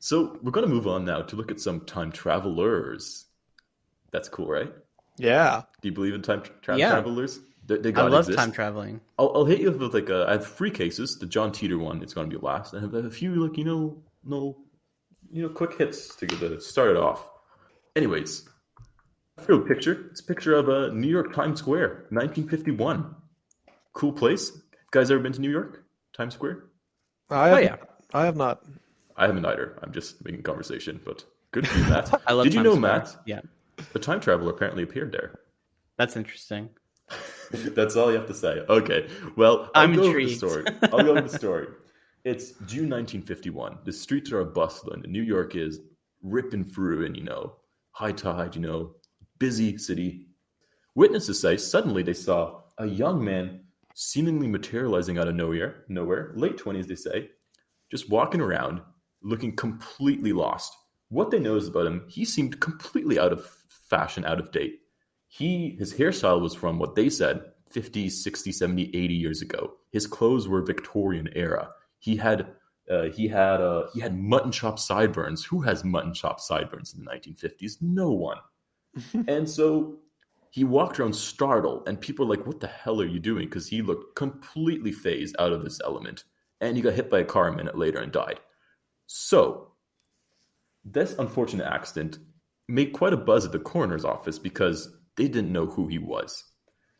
So we're going to move on now to look at some time travelers. That's cool, right? Yeah. Do you believe in time Yeah, travelers? They I gotta love time exist. traveling. I'll hit you with like I have three cases. The John Titor one, it's going to be last. I have a few like no quick hits to start it off. Anyways, real picture. It's a picture of New York Times Square, 1951. Cool place. Guys, ever been to New York Times Square? I Oh have yeah, I have not. I haven't either. I'm just making conversation, but good for you, Matt. I love Did you Times know, Square. Matt? Yeah, A time traveler apparently appeared there. that's interesting. That's all you have to say. Okay. Well, I'm intrigued. I'll go over the story. It's June 1951. The streets are bustling. New York is ripping through, and high tide. Busy city. Witnesses say suddenly they saw a young man seemingly materializing out of nowhere, late 20s, they say, just walking around, looking completely lost. What they know is about him, he seemed completely out of fashion, out of date. His hairstyle was from what they said 50, 60, 70, 80 years ago. His clothes were Victorian era. He had mutton chop sideburns. Who has mutton chop sideburns in the 1950s? No one. And so he walked around startled, and people were like, "What the hell are you doing?" Because he looked completely phased out of this element, and he got hit by a car a minute later and died. So this unfortunate accident made quite a buzz at the coroner's office because they didn't know who he was.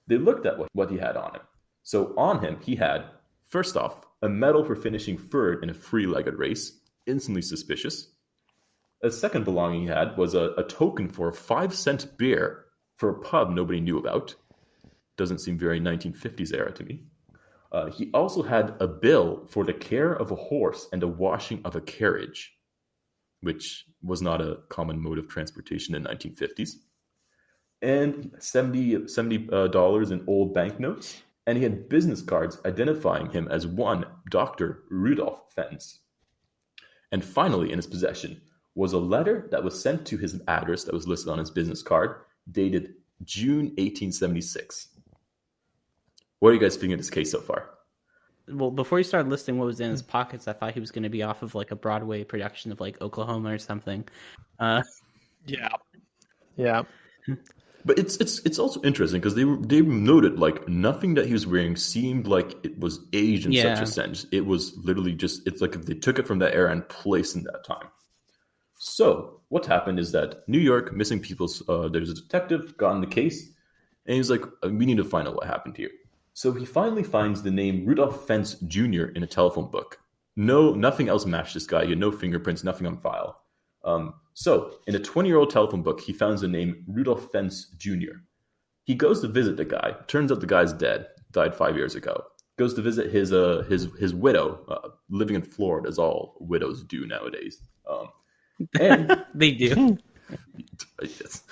They looked at what he had on him. So on him, he had, first off, a medal for finishing third in a three-legged race, instantly suspicious. A second belonging he had was a token for a 5-cent beer for a pub nobody knew about. Doesn't seem very 1950s era to me. He also had a bill for the care of a horse and the washing of a carriage, which was not a common mode of transportation in the 1950s. And $70 in old banknotes. And he had business cards identifying him as one Dr. Rudolph Fentz. And finally, in his possession was a letter that was sent to his address that was listed on his business card, dated June 1876. What are you guys thinking of this case so far? Well, before you started listing what was in his pockets, I thought he was going to be off of like a Broadway production of like Oklahoma or something. Yeah. Yeah. But it's also interesting because they noted like nothing that he was wearing seemed like it was aged in such a sense. It was literally just, it's like if they took it from that era and placed in that time. So what happened is that New York missing people's, there's a detective got in the case, and he was like, we need to find out what happened here. So he finally finds the name Rudolph Fentz Jr. in a telephone book. No, nothing else matched this guy. He had no fingerprints, nothing on file. So in a 20-year-old telephone book, he finds the name Rudolph Fentz Jr. He goes to visit the guy. Turns out the guy's dead. Died 5 years ago. Goes to visit his widow, living in Florida, as all widows do nowadays. And They do. yes.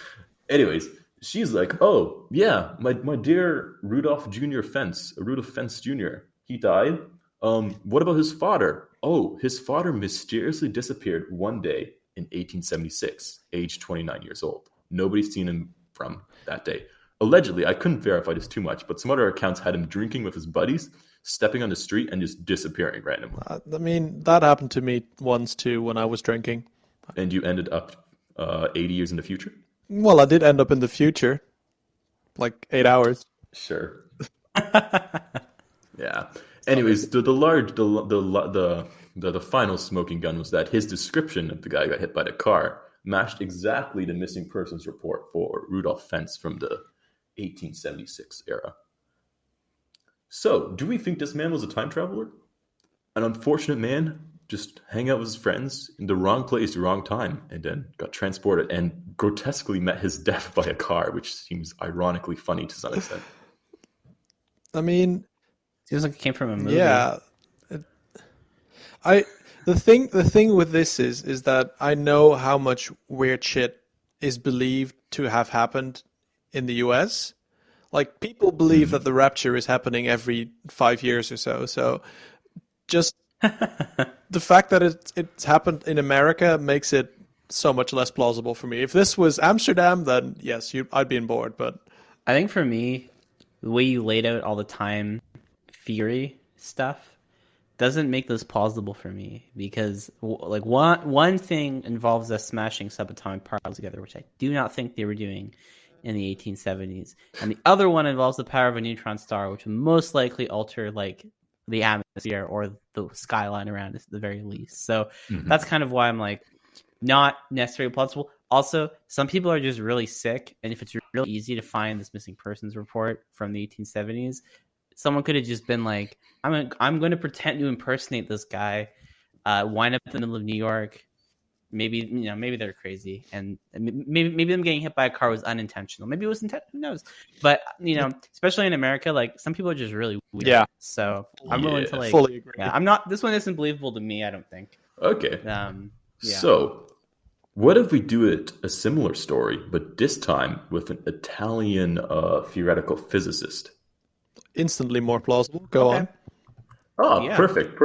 Anyways, she's like, "Oh yeah, my dear Rudolph Fentz Jr. He died. What about his father? Oh, his father mysteriously disappeared one day in 1876, age 29 years old. Nobody's seen him from that day. Allegedly, I couldn't verify this too much, but some other accounts had him drinking with his buddies, stepping on the street, and just disappearing randomly. I mean, that happened to me once too when I was drinking. And you ended up 80 years in the future? Well, I did end up in the future, like 8 hours. Sure. Yeah. Anyways, the final smoking gun was that his description of the guy who got hit by the car matched exactly the missing persons report for Rudolph Fentz from the 1876 era. So, do we think this man was a time traveler? An unfortunate man just hang out with his friends in the wrong place, the wrong time, and then got transported and grotesquely met his death by a car, which seems ironically funny to some extent. I mean, Seems like it came from a movie. yeah. The thing with this is that I know how much weird shit is believed to have happened in the US. Like, people believe that the rapture is happening every 5 years or so. So just the fact that it's happened in America makes it so much less plausible for me. If this was Amsterdam, then yes, I'd be on board. But I think for me, the way you laid out all the time theory stuff doesn't make this plausible for me because like one thing involves us smashing subatomic particles together, which I do not think they were doing in the 1870s, and the other one involves the power of a neutron star, which would most likely alter like the atmosphere or the skyline around us at the very least. So that's kind of why I'm like not necessarily plausible. Also, some people are just really sick, and if it's really easy to find this missing persons report from the 1870s, someone could have just been like, I'm going to pretend to impersonate this guy, wind up in the middle of New York. Maybe maybe they're crazy, and maybe them getting hit by a car was unintentional. Maybe it was intentional. Who knows? But especially in America, like some people are just really weird. Yeah. So I'm willing to like fully agree. Yeah, I'm not. This one isn't believable to me. I don't think. Okay. Yeah. So, what if we do a similar story, but this time with an Italian theoretical physicist? Instantly more plausible. Go on. Oh, Yeah. perfect.